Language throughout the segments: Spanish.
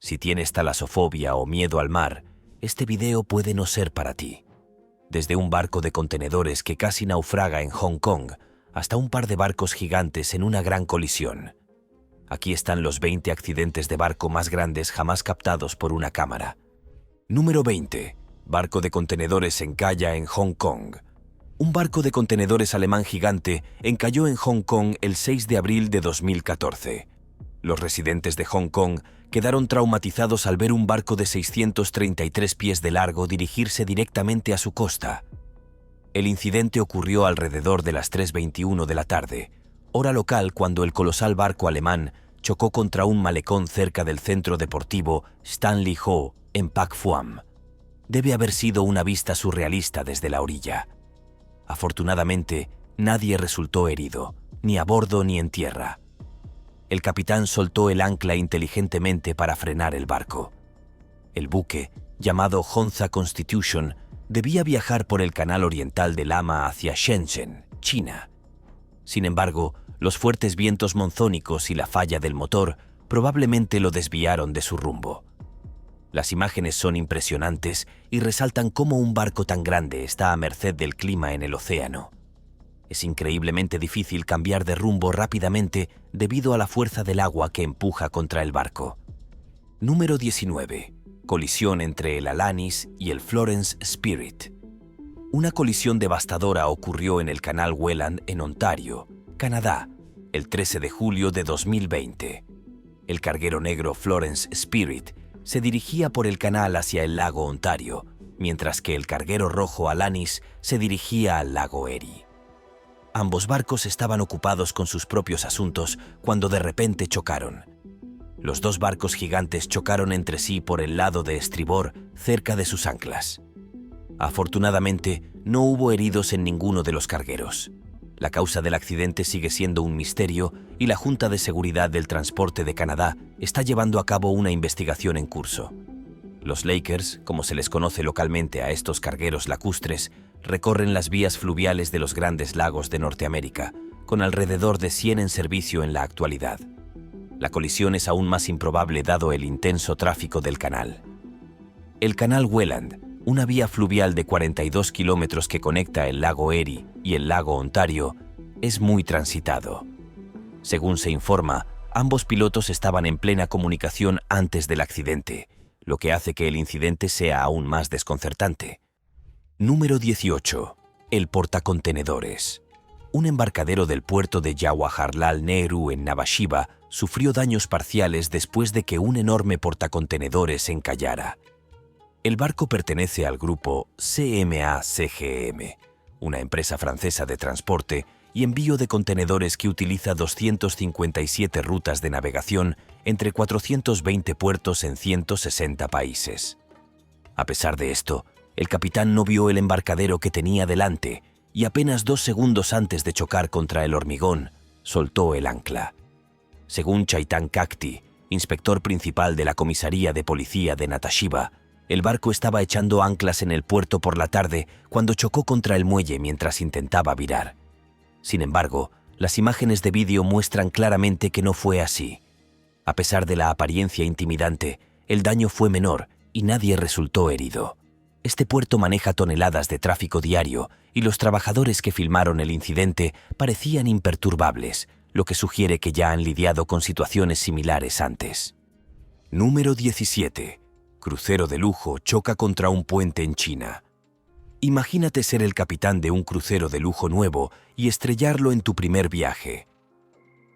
Si tienes talasofobia o miedo al mar, este video puede no ser para ti. Desde un barco de contenedores que casi naufraga en Hong Kong hasta un par de barcos gigantes en una gran colisión. Aquí están los 20 accidentes de barco más grandes jamás captados por una cámara. Número 20. Barco de contenedores encalla en Hong Kong. Un barco de contenedores alemán gigante encalló en Hong Kong el 6 de abril de 2014. Los residentes de Hong Kong quedaron traumatizados al ver un barco de 633 pies de largo dirigirse directamente a su costa. El incidente ocurrió alrededor de las 3:21 de la tarde, hora local, cuando el colosal barco alemán chocó contra un malecón cerca del centro deportivo Stanley Ho en Pak Foam. Debe haber sido una vista surrealista desde la orilla. Afortunadamente, nadie resultó herido, ni a bordo ni en tierra. El capitán soltó el ancla inteligentemente para frenar el barco. El buque, llamado Honza Constitution, debía viajar por el canal oriental de Lama hacia Shenzhen, China. Sin embargo, los fuertes vientos monzónicos y la falla del motor probablemente lo desviaron de su rumbo. Las imágenes son impresionantes y resaltan cómo un barco tan grande está a merced del clima en el océano. Es increíblemente difícil cambiar de rumbo rápidamente debido a la fuerza del agua que empuja contra el barco. Número 19. Colisión entre el Alanis y el Florence Spirit. Una colisión devastadora ocurrió en el canal Welland en Ontario, Canadá, el 13 de julio de 2020. El carguero negro Florence Spirit se dirigía por el canal hacia el lago Ontario, mientras que el carguero rojo Alanis se dirigía al lago Erie. Ambos barcos estaban ocupados con sus propios asuntos cuando de repente chocaron. Los dos barcos gigantes chocaron entre sí por el lado de estribor cerca de sus anclas. Afortunadamente, no hubo heridos en ninguno de los cargueros. La causa del accidente sigue siendo un misterio y la Junta de Seguridad del Transporte de Canadá está llevando a cabo una investigación en curso. Los Lakers, como se les conoce localmente a estos cargueros lacustres, recorren las vías fluviales de los Grandes Lagos de Norteamérica, con alrededor de 100 en servicio en la actualidad. La colisión es aún más improbable dado el intenso tráfico del canal. El canal Welland, una vía fluvial de 42 kilómetros que conecta el lago Erie y el lago Ontario, es muy transitado. Según se informa, ambos pilotos estaban en plena comunicación antes del accidente, lo que hace que el incidente sea aún más desconcertante. Número 18. El portacontenedores. Un embarcadero del puerto de Jawaharlal Nehru en Nhava Sheva sufrió daños parciales después de que un enorme portacontenedores encallara. El barco pertenece al grupo CMA-CGM, una empresa francesa de transporte y envío de contenedores que utiliza 257 rutas de navegación entre 420 puertos en 160 países. A pesar de esto, el capitán no vio el embarcadero que tenía delante y apenas 2 segundos antes de chocar contra el hormigón, soltó el ancla. Según Chaitan Kakti, inspector principal de la comisaría de policía de Nhava Sheva, el barco estaba echando anclas en el puerto por la tarde cuando chocó contra el muelle mientras intentaba virar. Sin embargo, las imágenes de vídeo muestran claramente que no fue así. A pesar de la apariencia intimidante, el daño fue menor y nadie resultó herido. Este puerto maneja toneladas de tráfico diario y los trabajadores que filmaron el incidente parecían imperturbables, lo que sugiere que ya han lidiado con situaciones similares antes. Número 17. Crucero de lujo choca contra un puente en China. Imagínate ser el capitán de un crucero de lujo nuevo y estrellarlo en tu primer viaje.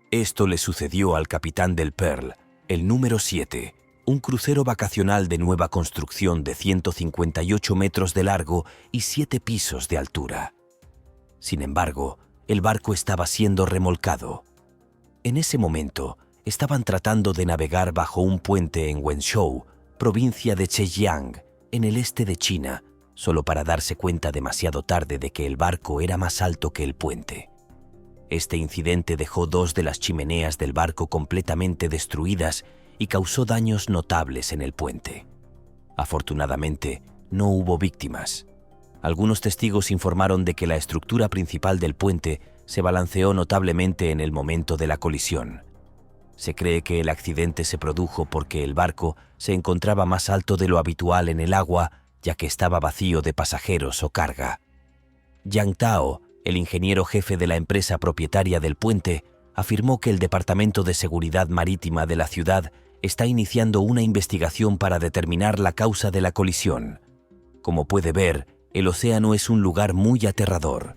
Esto le sucedió al capitán del Pearl, el número 7, un crucero vacacional de nueva construcción de 158 metros de largo y 7 pisos de altura. Sin embargo, el barco estaba siendo remolcado. En ese momento, estaban tratando de navegar bajo un puente en Wenzhou, provincia de Zhejiang, en el este de China, solo para darse cuenta demasiado tarde de que el barco era más alto que el puente. Este incidente dejó 2 de las chimeneas del barco completamente destruidas y causó daños notables en el puente. Afortunadamente, no hubo víctimas. Algunos testigos informaron de que la estructura principal del puente se balanceó notablemente en el momento de la colisión. Se cree que el accidente se produjo porque el barco se encontraba más alto de lo habitual en el agua, ya que estaba vacío de pasajeros o carga. Yang Tao, el ingeniero jefe de la empresa propietaria del puente, afirmó que el Departamento de Seguridad Marítima de la ciudad está iniciando una investigación para determinar la causa de la colisión. Como puede ver, el océano es un lugar muy aterrador.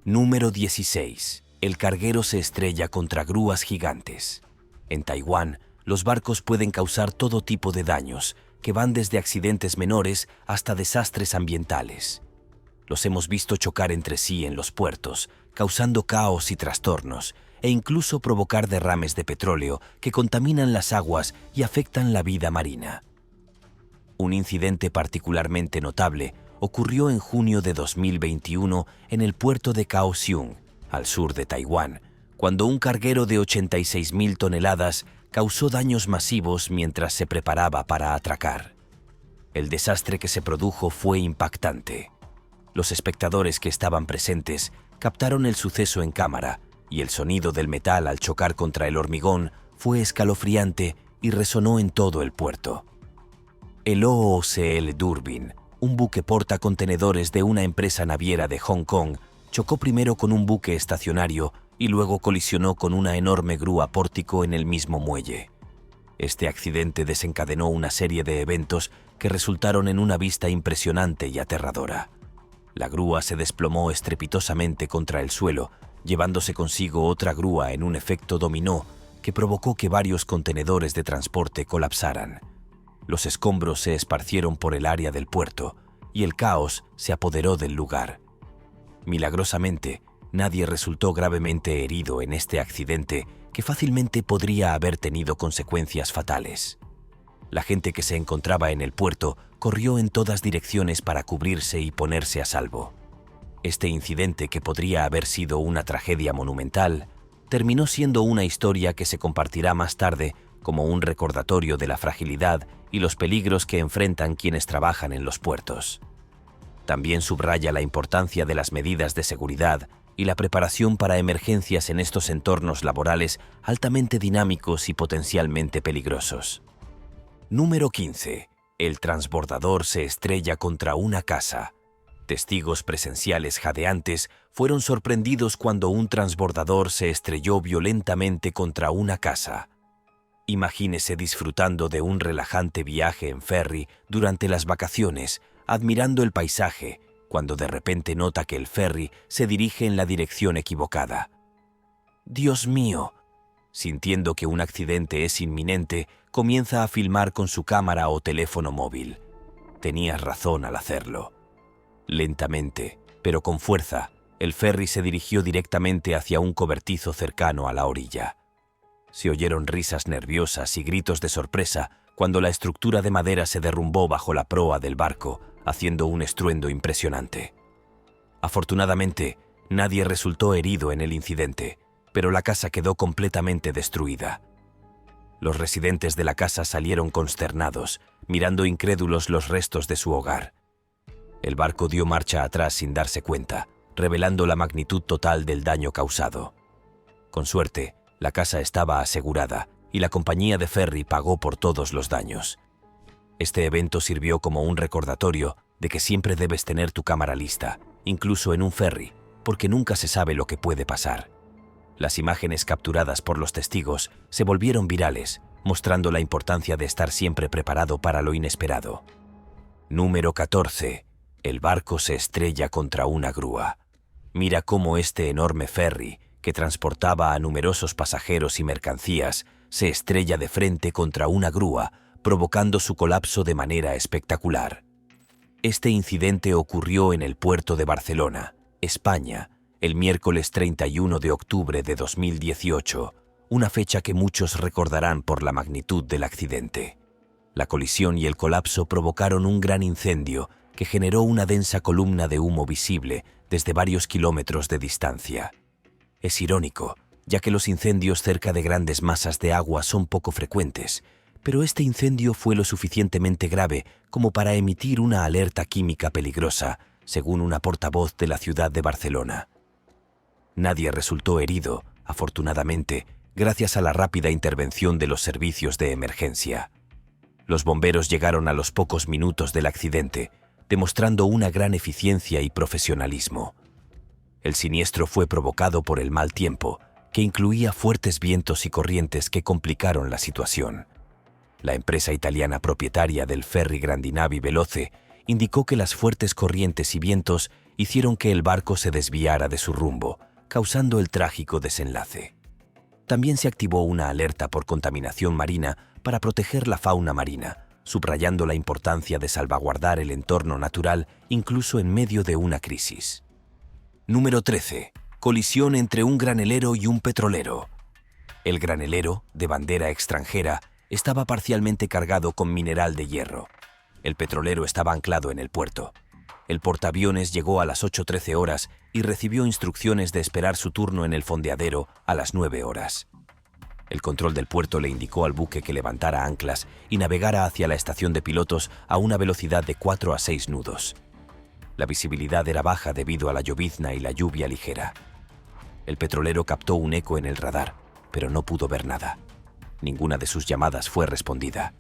Número 16. El carguero se estrella contra grúas gigantes. En Taiwán, los barcos pueden causar todo tipo de daños, que van desde accidentes menores hasta desastres ambientales. Los hemos visto chocar entre sí en los puertos, causando caos y trastornos, e incluso provocar derrames de petróleo que contaminan las aguas y afectan la vida marina. Un incidente particularmente notable ocurrió en junio de 2021 en el puerto de Kaohsiung, al sur de Taiwán, cuando un carguero de 86.000 toneladas causó daños masivos mientras se preparaba para atracar. El desastre que se produjo fue impactante. Los espectadores que estaban presentes captaron el suceso en cámara y el sonido del metal al chocar contra el hormigón fue escalofriante y resonó en todo el puerto. El OOCL Durbin, un buque portacontenedores de una empresa naviera de Hong Kong, chocó primero con un buque estacionario y luego colisionó con una enorme grúa pórtico en el mismo muelle. Este accidente desencadenó una serie de eventos que resultaron en una vista impresionante y aterradora. La grúa se desplomó estrepitosamente contra el suelo, llevándose consigo otra grúa en un efecto dominó que provocó que varios contenedores de transporte colapsaran. Los escombros se esparcieron por el área del puerto y el caos se apoderó del lugar. Milagrosamente, nadie resultó gravemente herido en este accidente que fácilmente podría haber tenido consecuencias fatales. La gente que se encontraba en el puerto corrió en todas direcciones para cubrirse y ponerse a salvo. Este incidente, que podría haber sido una tragedia monumental, terminó siendo una historia que se compartirá más tarde como un recordatorio de la fragilidad y los peligros que enfrentan quienes trabajan en los puertos. También subraya la importancia de las medidas de seguridad y la preparación para emergencias en estos entornos laborales altamente dinámicos y potencialmente peligrosos. Número 15. El transbordador se estrella contra una casa. Testigos presenciales jadeantes fueron sorprendidos cuando un transbordador se estrelló violentamente contra una casa. Imagínese disfrutando de un relajante viaje en ferry durante las vacaciones, admirando el paisaje, cuando de repente nota que el ferry se dirige en la dirección equivocada. ¡Dios mío! Sintiendo que un accidente es inminente, comienza a filmar con su cámara o teléfono móvil. Tenías razón al hacerlo. Lentamente, pero con fuerza, el ferry se dirigió directamente hacia un cobertizo cercano a la orilla. Se oyeron risas nerviosas y gritos de sorpresa cuando la estructura de madera se derrumbó bajo la proa del barco, haciendo un estruendo impresionante. Afortunadamente, nadie resultó herido en el incidente, pero la casa quedó completamente destruida. Los residentes de la casa salieron consternados, mirando incrédulos los restos de su hogar. El barco dio marcha atrás sin darse cuenta, revelando la magnitud total del daño causado. Con suerte, la casa estaba asegurada y la compañía de ferry pagó por todos los daños. Este evento sirvió como un recordatorio de que siempre debes tener tu cámara lista, incluso en un ferry, porque nunca se sabe lo que puede pasar. Las imágenes capturadas por los testigos se volvieron virales, mostrando la importancia de estar siempre preparado para lo inesperado. Número 14. El barco se estrella contra una grúa. Mira cómo este enorme ferry, que transportaba a numerosos pasajeros y mercancías, se estrella de frente contra una grúa, provocando su colapso de manera espectacular. Este incidente ocurrió en el puerto de Barcelona, España, el miércoles 31 de octubre de 2018, una fecha que muchos recordarán por la magnitud del accidente. La colisión y el colapso provocaron un gran incendio que generó una densa columna de humo visible desde varios kilómetros de distancia. Es irónico, ya que los incendios cerca de grandes masas de agua son poco frecuentes, pero este incendio fue lo suficientemente grave como para emitir una alerta química peligrosa, según una portavoz de la ciudad de Barcelona. Nadie resultó herido, afortunadamente, gracias a la rápida intervención de los servicios de emergencia. Los bomberos llegaron a los pocos minutos del accidente, demostrando una gran eficiencia y profesionalismo. El siniestro fue provocado por el mal tiempo, que incluía fuertes vientos y corrientes que complicaron la situación. La empresa italiana propietaria del ferry Grandinavi Veloce indicó que las fuertes corrientes y vientos hicieron que el barco se desviara de su rumbo, causando el trágico desenlace. También se activó una alerta por contaminación marina para proteger la fauna marina, subrayando la importancia de salvaguardar el entorno natural incluso en medio de una crisis. Número 13. Colisión entre un granelero y un petrolero. El granelero, de bandera extranjera, estaba parcialmente cargado con mineral de hierro. El petrolero estaba anclado en el puerto. El portaaviones llegó a las 8:13 horas y recibió instrucciones de esperar su turno en el fondeadero a las 9 horas. El control del puerto le indicó al buque que levantara anclas y navegara hacia la estación de pilotos a una velocidad de 4 a 6 nudos. La visibilidad era baja debido a la llovizna y la lluvia ligera. El petrolero captó un eco en el radar, pero no pudo ver nada. Ninguna de sus llamadas fue respondida.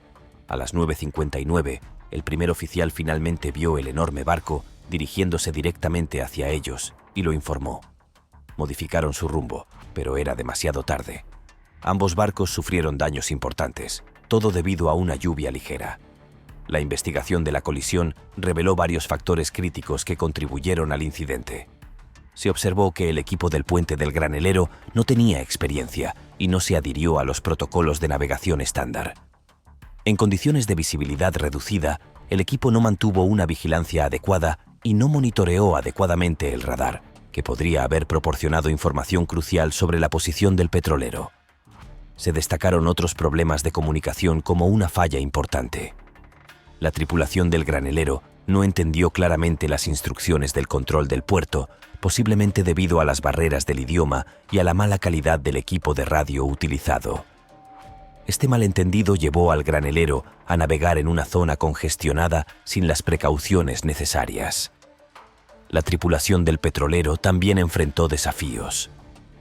A las 9:59, el primer oficial finalmente vio el enorme barco dirigiéndose directamente hacia ellos y lo informó. Modificaron su rumbo, pero era demasiado tarde. Ambos barcos sufrieron daños importantes, todo debido a una lluvia ligera. La investigación de la colisión reveló varios factores críticos que contribuyeron al incidente. Se observó que el equipo del puente del granelero no tenía experiencia y no se adhirió a los protocolos de navegación estándar. En condiciones de visibilidad reducida, el equipo no mantuvo una vigilancia adecuada y no monitoreó adecuadamente el radar, que podría haber proporcionado información crucial sobre la posición del petrolero. Se destacaron otros problemas de comunicación como una falla importante. La tripulación del granelero no entendió claramente las instrucciones del control del puerto, posiblemente debido a las barreras del idioma y a la mala calidad del equipo de radio utilizado. Este malentendido llevó al granelero a navegar en una zona congestionada sin las precauciones necesarias. La tripulación del petrolero también enfrentó desafíos.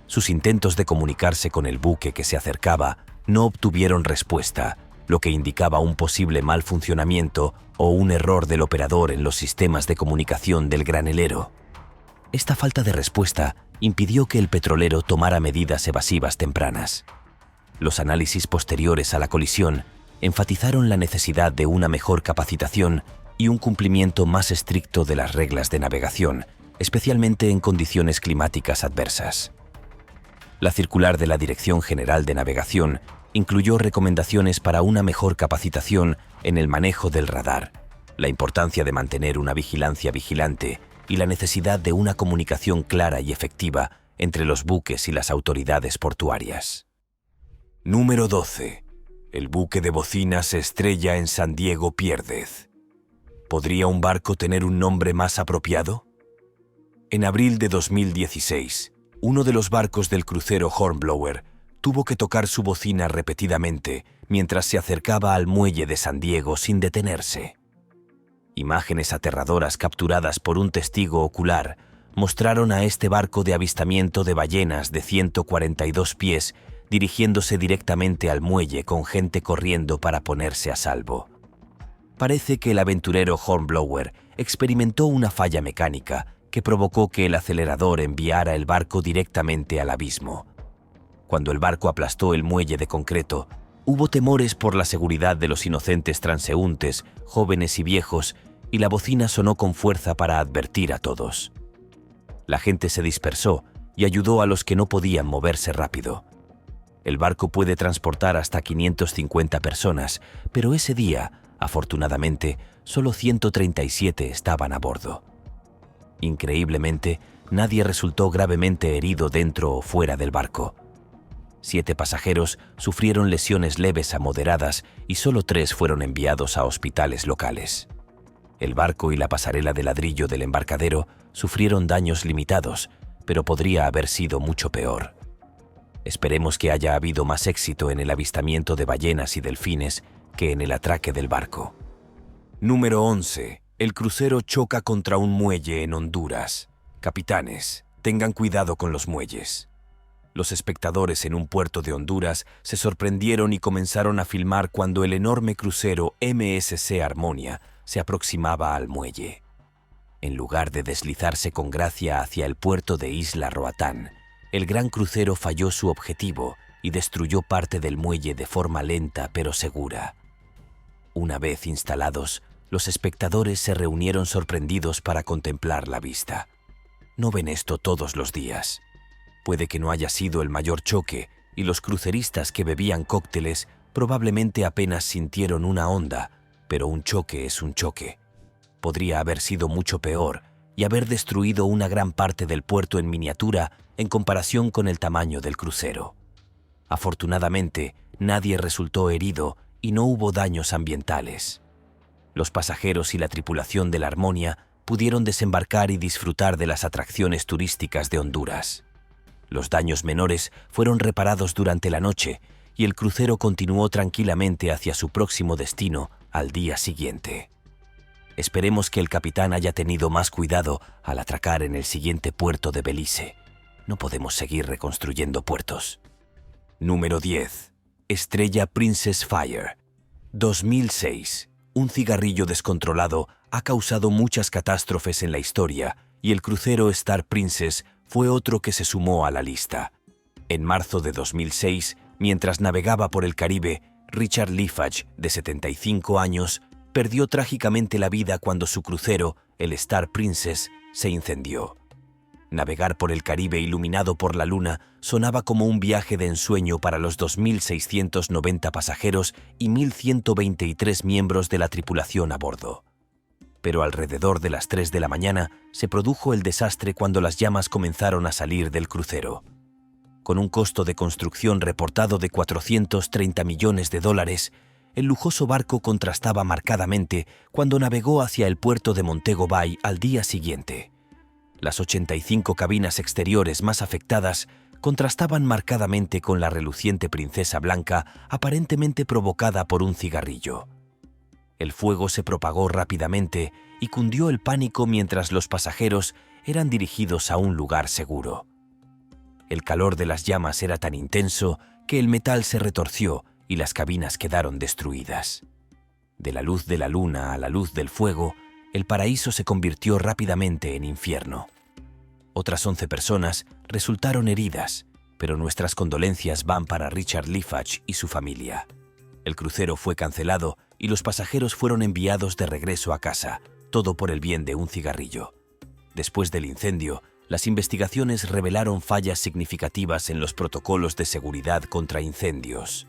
Sus intentos de comunicarse con el buque que se acercaba no obtuvieron respuesta, lo que indicaba un posible mal funcionamiento o un error del operador en los sistemas de comunicación del granelero. Esta falta de respuesta impidió que el petrolero tomara medidas evasivas tempranas. Los análisis posteriores a la colisión enfatizaron la necesidad de una mejor capacitación y un cumplimiento más estricto de las reglas de navegación, especialmente en condiciones climáticas adversas. La circular de la Dirección General de Navegación incluyó recomendaciones para una mejor capacitación en el manejo del radar, la importancia de mantener una vigilancia vigilante y la necesidad de una comunicación clara y efectiva entre los buques y las autoridades portuarias. Número 12. El buque de bocina se estrella en San Diego Pierdez. ¿Podría un barco tener un nombre más apropiado? En abril de 2016, uno de los barcos del crucero Hornblower tuvo que tocar su bocina repetidamente mientras se acercaba al muelle de San Diego sin detenerse. Imágenes aterradoras capturadas por un testigo ocular mostraron a este barco de avistamiento de ballenas de 142 pies dirigiéndose directamente al muelle con gente corriendo para ponerse a salvo. Parece que el aventurero Hornblower experimentó una falla mecánica que provocó que el acelerador enviara el barco directamente al abismo. Cuando el barco aplastó el muelle de concreto, hubo temores por la seguridad de los inocentes transeúntes, jóvenes y viejos, y la bocina sonó con fuerza para advertir a todos. La gente se dispersó y ayudó a los que no podían moverse rápido. El barco puede transportar hasta 550 personas, pero ese día, afortunadamente, solo 137 estaban a bordo. Increíblemente, nadie resultó gravemente herido dentro o fuera del barco. 7 pasajeros sufrieron lesiones leves a moderadas y solo 3 fueron enviados a hospitales locales. El barco y la pasarela de ladrillo del embarcadero sufrieron daños limitados, pero podría haber sido mucho peor. Esperemos que haya habido más éxito en el avistamiento de ballenas y delfines que en el atraque del barco. Número 11. El crucero choca contra un muelle en Honduras. Capitanes, tengan cuidado con los muelles. Los espectadores en un puerto de Honduras se sorprendieron y comenzaron a filmar cuando el enorme crucero MSC Harmonia se aproximaba al muelle. En lugar de deslizarse con gracia hacia el puerto de Isla Roatán, el gran crucero falló su objetivo y destruyó parte del muelle de forma lenta pero segura. Una vez instalados, los espectadores se reunieron sorprendidos para contemplar la vista. No ven esto todos los días. Puede que no haya sido el mayor choque y los cruceristas que bebían cócteles probablemente apenas sintieron una onda, pero un choque es un choque. Podría haber sido mucho peor y haber destruido una gran parte del puerto en miniatura en comparación con el tamaño del crucero. Afortunadamente, nadie resultó herido y no hubo daños ambientales. Los pasajeros y la tripulación de la Harmonia pudieron desembarcar y disfrutar de las atracciones turísticas de Honduras. Los daños menores fueron reparados durante la noche y el crucero continuó tranquilamente hacia su próximo destino al día siguiente. Esperemos que el capitán haya tenido más cuidado al atracar en el siguiente puerto de Belice. No podemos seguir reconstruyendo puertos. Número 10. Estrella Princess Fire. 2006. Un cigarrillo descontrolado ha causado muchas catástrofes en la historia y el crucero Star Princess fue otro que se sumó a la lista. En marzo de 2006, mientras navegaba por el Caribe, Richard Liffage, de 75 años, perdió trágicamente la vida cuando su crucero, el Star Princess, se incendió. Navegar por el Caribe iluminado por la luna sonaba como un viaje de ensueño para los 2.690 pasajeros y 1.123 miembros de la tripulación a bordo. Pero alrededor de las 3 de la mañana se produjo el desastre cuando las llamas comenzaron a salir del crucero. Con un costo de construcción reportado de $430 millones, el lujoso barco contrastaba marcadamente cuando navegó hacia el puerto de Montego Bay al día siguiente. Las 85 cabinas exteriores más afectadas contrastaban marcadamente con la reluciente princesa blanca aparentemente provocada por un cigarrillo. El fuego se propagó rápidamente y cundió el pánico mientras los pasajeros eran dirigidos a un lugar seguro. El calor de las llamas era tan intenso que el metal se retorció y las cabinas quedaron destruidas. De la luz de la luna a la luz del fuego, el paraíso se convirtió rápidamente en infierno. Otras 11 personas resultaron heridas, pero nuestras condolencias van para Richard Liffage y su familia. El crucero fue cancelado y los pasajeros fueron enviados de regreso a casa, todo por el bien de un cigarrillo. Después del incendio, las investigaciones revelaron fallas significativas en los protocolos de seguridad contra incendios.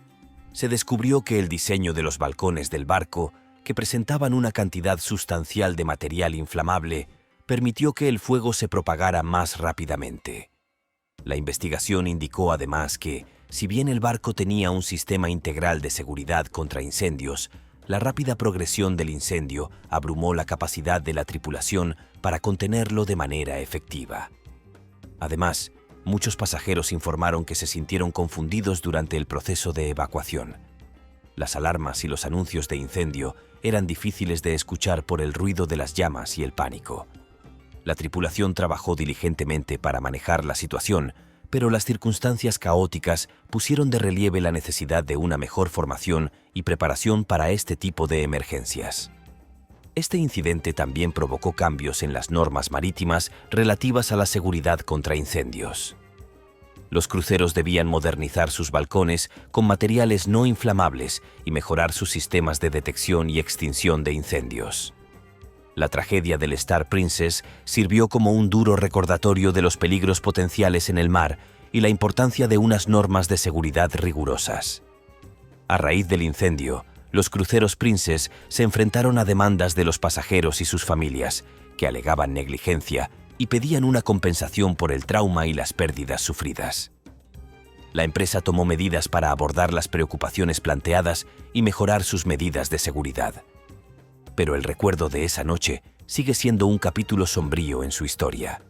Se descubrió que el diseño de los balcones del barco, que presentaban una cantidad sustancial de material inflamable, permitió que el fuego se propagara más rápidamente. La investigación indicó además que, si bien el barco tenía un sistema integral de seguridad contra incendios, la rápida progresión del incendio abrumó la capacidad de la tripulación para contenerlo de manera efectiva. Además, muchos pasajeros informaron que se sintieron confundidos durante el proceso de evacuación. Las alarmas y los anuncios de incendio eran difíciles de escuchar por el ruido de las llamas y el pánico. La tripulación trabajó diligentemente para manejar la situación, pero las circunstancias caóticas pusieron de relieve la necesidad de una mejor formación y preparación para este tipo de emergencias. Este incidente también provocó cambios en las normas marítimas relativas a la seguridad contra incendios. Los cruceros debían modernizar sus balcones con materiales no inflamables y mejorar sus sistemas de detección y extinción de incendios. La tragedia del Star Princess sirvió como un duro recordatorio de los peligros potenciales en el mar y la importancia de unas normas de seguridad rigurosas. A raíz del incendio, los cruceros Princess se enfrentaron a demandas de los pasajeros y sus familias, que alegaban negligencia y pedían una compensación por el trauma y las pérdidas sufridas. La empresa tomó medidas para abordar las preocupaciones planteadas y mejorar sus medidas de seguridad. Pero el recuerdo de esa noche sigue siendo un capítulo sombrío en su historia.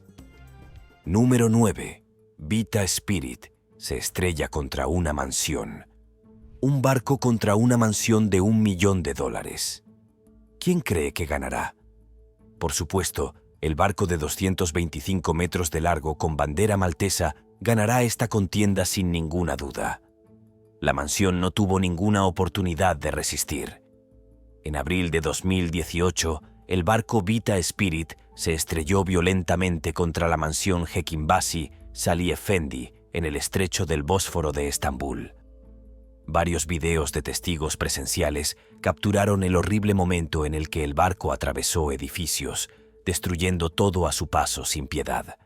Número 9. Vita Spirit se estrella contra una mansión. Un barco contra una mansión de $1 millón. ¿Quién cree que ganará? Por supuesto, el barco de 225 metros de largo con bandera maltesa ganará esta contienda sin ninguna duda. La mansión no tuvo ninguna oportunidad de resistir. En abril de 2018, el barco Vita Spirit se estrelló violentamente contra la mansión Hekimbasi Salih Efendi en el estrecho del Bósforo de Estambul. Varios videos de testigos presenciales capturaron el horrible momento en el que el barco atravesó edificios, destruyendo todo a su paso sin piedad.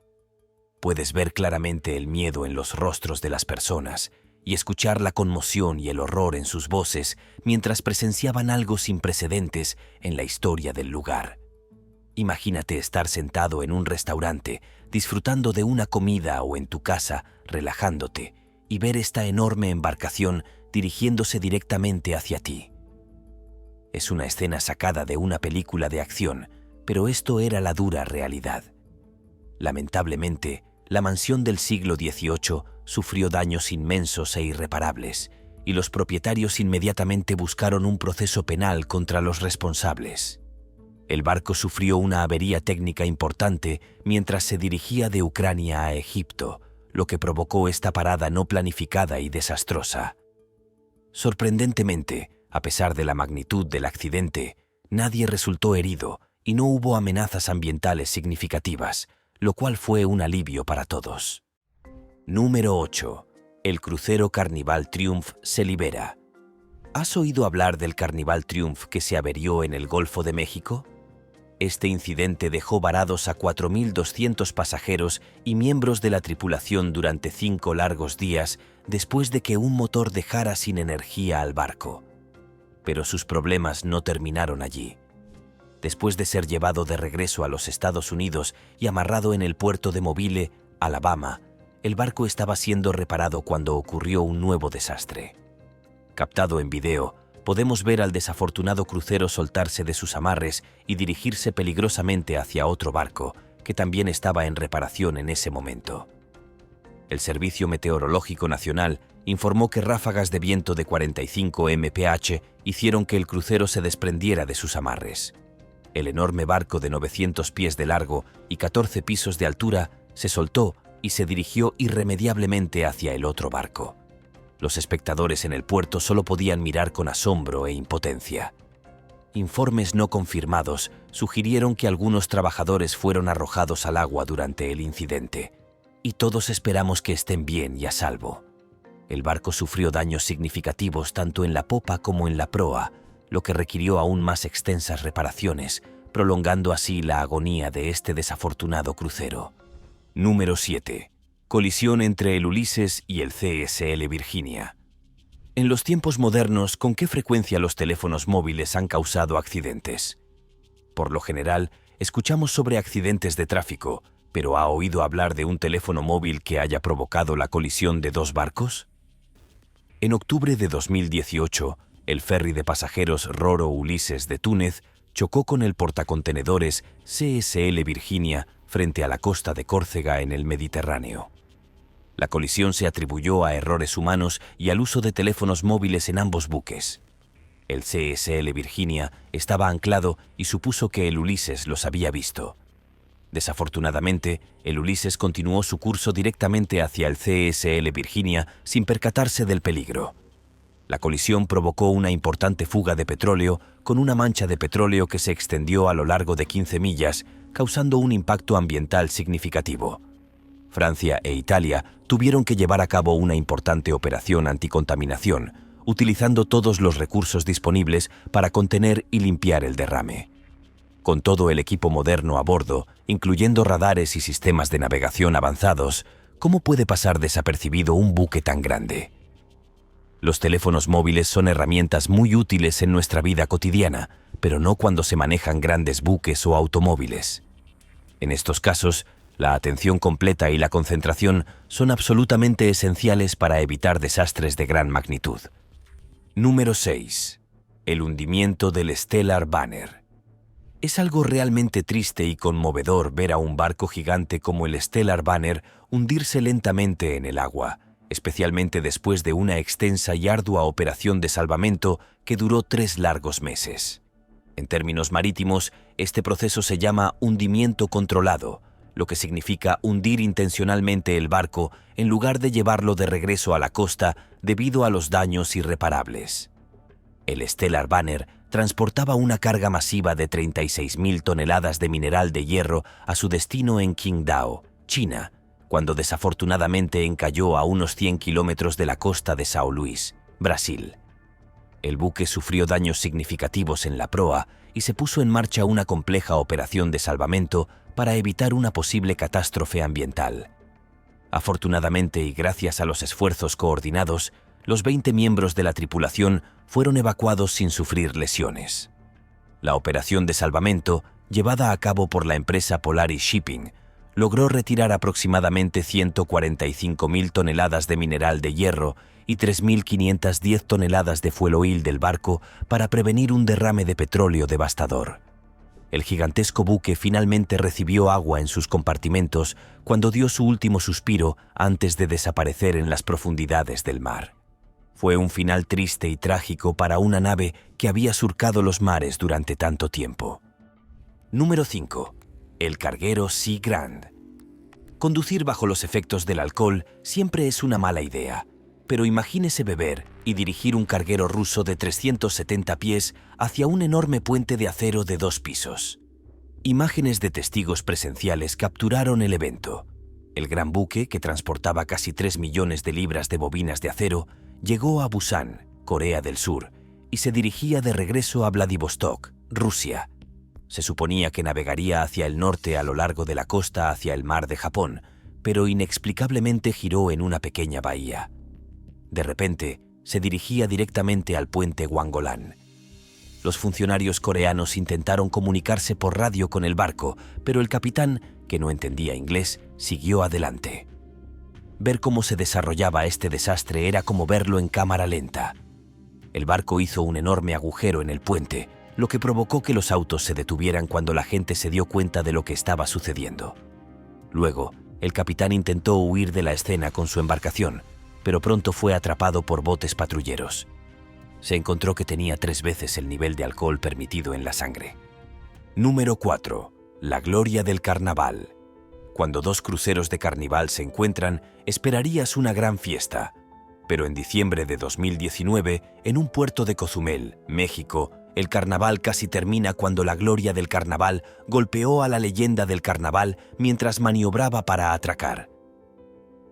Puedes ver claramente el miedo en los rostros de las personas y escuchar la conmoción y el horror en sus voces mientras presenciaban algo sin precedentes en la historia del lugar. Imagínate estar sentado en un restaurante, disfrutando de una comida o en tu casa, relajándote, y ver esta enorme embarcación dirigiéndose directamente hacia ti. Es una escena sacada de una película de acción, pero esto era la dura realidad. Lamentablemente, la mansión del siglo XVIII sufrió daños inmensos e irreparables, y los propietarios inmediatamente buscaron un proceso penal contra los responsables. El barco sufrió una avería técnica importante mientras se dirigía de Ucrania a Egipto, lo que provocó esta parada no planificada y desastrosa. Sorprendentemente, a pesar de la magnitud del accidente, nadie resultó herido y no hubo amenazas ambientales significativas, lo cual fue un alivio para todos. Número 8. El crucero Carnival Triumph se libera. ¿Has oído hablar del Carnival Triumph que se averió en el Golfo de México? Este incidente dejó varados a 4.200 pasajeros y miembros de la tripulación durante 5 largos días después de que un motor dejara sin energía al barco. Pero sus problemas no terminaron allí. Después de ser llevado de regreso a los Estados Unidos y amarrado en el puerto de Mobile, Alabama, el barco estaba siendo reparado cuando ocurrió un nuevo desastre. Captado en video, podemos ver al desafortunado crucero soltarse de sus amarres y dirigirse peligrosamente hacia otro barco, que también estaba en reparación en ese momento. El Servicio Meteorológico Nacional informó que ráfagas de viento de 45 mph hicieron que el crucero se desprendiera de sus amarres. El enorme barco de 900 pies de largo y 14 pisos de altura se soltó y se dirigió irremediablemente hacia el otro barco. Los espectadores en el puerto solo podían mirar con asombro e impotencia. Informes no confirmados sugirieron que algunos trabajadores fueron arrojados al agua durante el incidente, y todos esperamos que estén bien y a salvo. El barco sufrió daños significativos tanto en la popa como en la proa, lo que requirió aún más extensas reparaciones, prolongando así la agonía de este desafortunado crucero. Número 7. Colisión entre el Ulises y el CSL Virginia. En los tiempos modernos, ¿con qué frecuencia los teléfonos móviles han causado accidentes? Por lo general, escuchamos sobre accidentes de tráfico, pero ¿ha oído hablar de un teléfono móvil que haya provocado la colisión de 2 barcos? En octubre de 2018, el ferry de pasajeros Roro Ulises de Túnez chocó con el portacontenedores CSL Virginia frente a la costa de Córcega en el Mediterráneo. La colisión se atribuyó a errores humanos y al uso de teléfonos móviles en ambos buques. El CSL Virginia estaba anclado y supuso que el Ulises los había visto. Desafortunadamente, el Ulises continuó su curso directamente hacia el CSL Virginia sin percatarse del peligro. La colisión provocó una importante fuga de petróleo con una mancha de petróleo que se extendió a lo largo de 15 millas, causando un impacto ambiental significativo. Francia e Italia tuvieron que llevar a cabo una importante operación anticontaminación, utilizando todos los recursos disponibles para contener y limpiar el derrame. Con todo el equipo moderno a bordo, incluyendo radares y sistemas de navegación avanzados, ¿cómo puede pasar desapercibido un buque tan grande? Los teléfonos móviles son herramientas muy útiles en nuestra vida cotidiana, pero no cuando se manejan grandes buques o automóviles. En estos casos, la atención completa y la concentración son absolutamente esenciales para evitar desastres de gran magnitud. Número 6. El hundimiento del Stellar Banner. Es algo realmente triste y conmovedor ver a un barco gigante como el Stellar Banner hundirse lentamente en el agua, especialmente después de una extensa y ardua operación de salvamento que duró 3 largos meses. En términos marítimos, este proceso se llama hundimiento controlado, lo que significa hundir intencionalmente el barco en lugar de llevarlo de regreso a la costa debido a los daños irreparables. El Stellar Banner transportaba una carga masiva de 36.000 toneladas de mineral de hierro a su destino en Qingdao, China, cuando desafortunadamente encalló a unos 100 kilómetros de la costa de São Luís, Brasil. El buque sufrió daños significativos en la proa y se puso en marcha una compleja operación de salvamento para evitar una posible catástrofe ambiental. Afortunadamente y gracias a los esfuerzos coordinados, los 20 miembros de la tripulación fueron evacuados sin sufrir lesiones. La operación de salvamento, llevada a cabo por la empresa Polaris Shipping, logró retirar aproximadamente 145.000 toneladas de mineral de hierro y 3.510 toneladas de fuel oil del barco para prevenir un derrame de petróleo devastador. El gigantesco buque finalmente recibió agua en sus compartimentos cuando dio su último suspiro antes de desaparecer en las profundidades del mar. Fue un final triste y trágico para una nave que había surcado los mares durante tanto tiempo. Número 5. El carguero Sea Grande. Conducir bajo los efectos del alcohol siempre es una mala idea, pero imagínese beber y dirigir un carguero ruso de 370 pies hacia un enorme puente de acero de 2 pisos. Imágenes de testigos presenciales capturaron el evento. El gran buque, que transportaba casi 3 millones de libras de bobinas de acero, llegó a Busan, Corea del Sur, y se dirigía de regreso a Vladivostok, Rusia. Se suponía que navegaría hacia el norte a lo largo de la costa hacia el mar de Japón, pero inexplicablemente giró en una pequeña bahía. De repente, se dirigía directamente al puente Wangolan. Los funcionarios coreanos intentaron comunicarse por radio con el barco, pero el capitán, que no entendía inglés, siguió adelante. Ver cómo se desarrollaba este desastre era como verlo en cámara lenta. El barco hizo un enorme agujero en el puente, lo que provocó que los autos se detuvieran cuando la gente se dio cuenta de lo que estaba sucediendo. Luego, el capitán intentó huir de la escena con su embarcación, pero pronto fue atrapado por botes patrulleros. Se encontró que tenía 3 veces el nivel de alcohol permitido en la sangre. Número 4. La gloria del carnaval. Cuando 2 cruceros de carnaval se encuentran, esperarías una gran fiesta. Pero en diciembre de 2019, en un puerto de Cozumel, México, el carnaval casi termina cuando la gloria del carnaval golpeó a la leyenda del carnaval mientras maniobraba para atracar.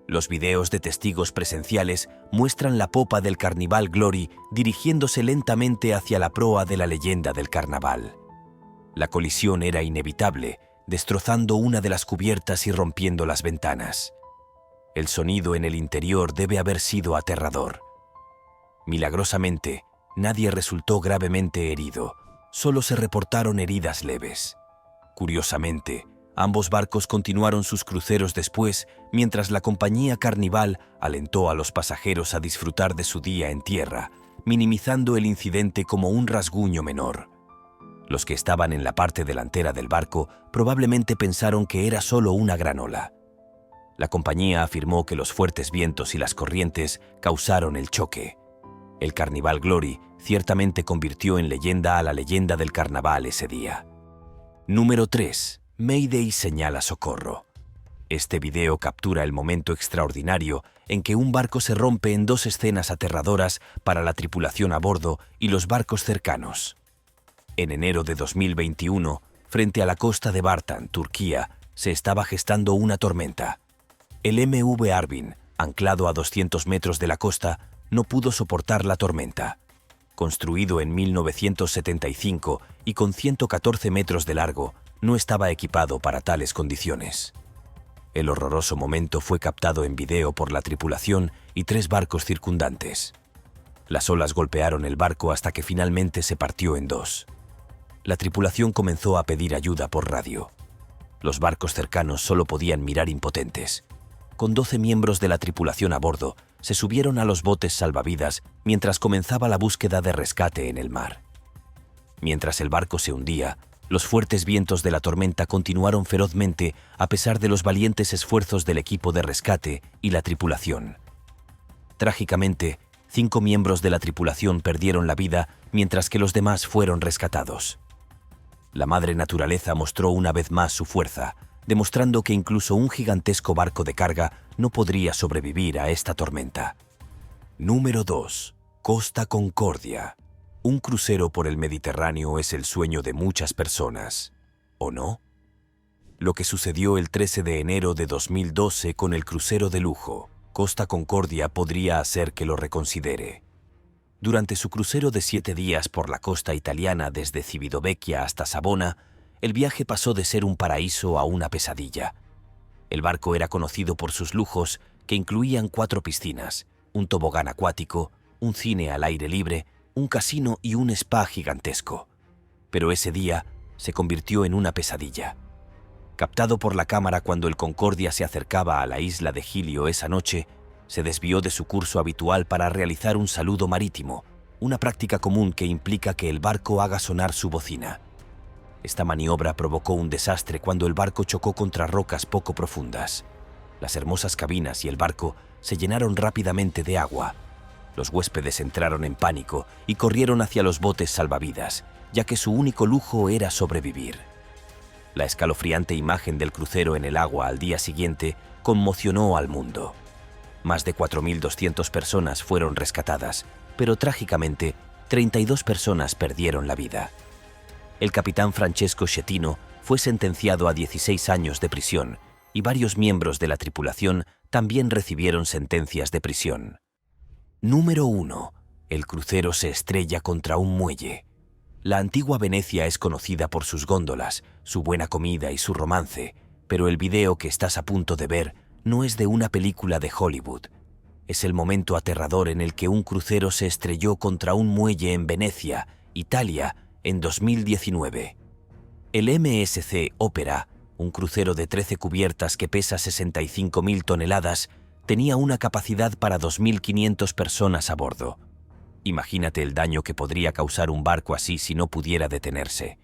Los videos de testigos presenciales muestran la popa del Carnival Glory dirigiéndose lentamente hacia la proa de la leyenda del carnaval. La colisión era inevitable, destrozando una de las cubiertas y rompiendo las ventanas. El sonido en el interior debe haber sido aterrador. Milagrosamente, nadie resultó gravemente herido, solo se reportaron heridas leves. Curiosamente, ambos barcos continuaron sus cruceros después, mientras la compañía Carnival alentó a los pasajeros a disfrutar de su día en tierra, minimizando el incidente como un rasguño menor. Los que estaban en la parte delantera del barco probablemente pensaron que era solo una gran ola. La compañía afirmó que los fuertes vientos y las corrientes causaron el choque. El Carnival Glory ciertamente convirtió en leyenda a la leyenda del carnaval ese día. Número 3. Mayday señala socorro. Este video captura el momento extraordinario en que un barco se rompe en 2 escenas aterradoras para la tripulación a bordo y los barcos cercanos. En enero de 2021, frente a la costa de Bartan, Turquía, se estaba gestando una tormenta. El MV Arvin, anclado a 200 metros de la costa, no pudo soportar la tormenta. Construido en 1975 y con 114 metros de largo, no estaba equipado para tales condiciones. El horroroso momento fue captado en video por la tripulación y 3 barcos circundantes. Las olas golpearon el barco hasta que finalmente se partió en 2. La tripulación comenzó a pedir ayuda por radio. Los barcos cercanos solo podían mirar impotentes. Con 12 miembros de la tripulación a bordo, se subieron a los botes salvavidas mientras comenzaba la búsqueda de rescate en el mar. Mientras el barco se hundía, los fuertes vientos de la tormenta continuaron ferozmente a pesar de los valientes esfuerzos del equipo de rescate y la tripulación. Trágicamente, 5 miembros de la tripulación perdieron la vida mientras que los demás fueron rescatados. La madre naturaleza mostró una vez más su fuerza, demostrando que incluso un gigantesco barco de carga no podría sobrevivir a esta tormenta. Número 2. Costa Concordia. Un crucero por el Mediterráneo es el sueño de muchas personas, ¿o no? Lo que sucedió el 13 de enero de 2012 con el crucero de lujo Costa Concordia podría hacer que lo reconsidere. Durante su crucero de 7 días por la costa italiana desde Civitavecchia hasta Savona, el viaje pasó de ser un paraíso a una pesadilla. El barco era conocido por sus lujos, que incluían 4 piscinas, un tobogán acuático, un cine al aire libre, un casino y un spa gigantesco. Pero ese día se convirtió en una pesadilla. Captado por la cámara cuando el Concordia se acercaba a la isla de Gilio esa noche, se desvió de su curso habitual para realizar un saludo marítimo, una práctica común que implica que el barco haga sonar su bocina. Esta maniobra provocó un desastre cuando el barco chocó contra rocas poco profundas. Las hermosas cabinas y el barco se llenaron rápidamente de agua. Los huéspedes entraron en pánico y corrieron hacia los botes salvavidas, ya que su único lujo era sobrevivir. La escalofriante imagen del crucero en el agua al día siguiente conmocionó al mundo. Más de 4.200 personas fueron rescatadas, pero trágicamente 32 personas perdieron la vida. El capitán Francesco Schettino fue sentenciado a 16 años de prisión y varios miembros de la tripulación también recibieron sentencias de prisión. Número 1. El crucero se estrella contra un muelle. La antigua Venecia es conocida por sus góndolas, su buena comida y su romance, pero el video que estás a punto de ver no es de una película de Hollywood. Es el momento aterrador en el que un crucero se estrelló contra un muelle en Venecia, Italia, en 2019. El MSC Opera, un crucero de 13 cubiertas que pesa 65.000 toneladas, tenía una capacidad para 2.500 personas a bordo. Imagínate el daño que podría causar un barco así si no pudiera detenerse.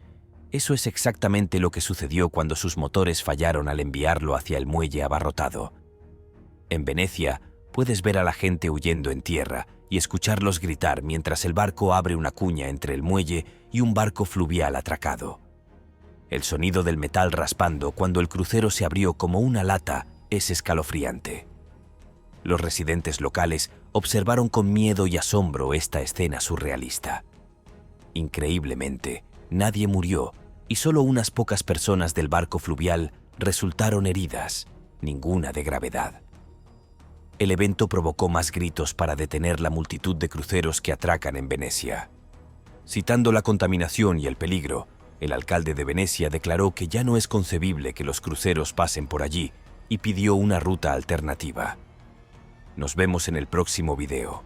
Eso es exactamente lo que sucedió cuando sus motores fallaron al enviarlo hacia el muelle abarrotado. En Venecia, puedes ver a la gente huyendo en tierra y escucharlos gritar mientras el barco abre una cuña entre el muelle y un barco fluvial atracado. El sonido del metal raspando cuando el crucero se abrió como una lata es escalofriante. Los residentes locales observaron con miedo y asombro esta escena surrealista. Increíblemente, nadie murió y solo unas pocas personas del barco fluvial resultaron heridas, ninguna de gravedad. El evento provocó más gritos para detener la multitud de cruceros que atracan en Venecia. Citando la contaminación y el peligro, el alcalde de Venecia declaró que ya no es concebible que los cruceros pasen por allí y pidió una ruta alternativa. Nos vemos en el próximo video.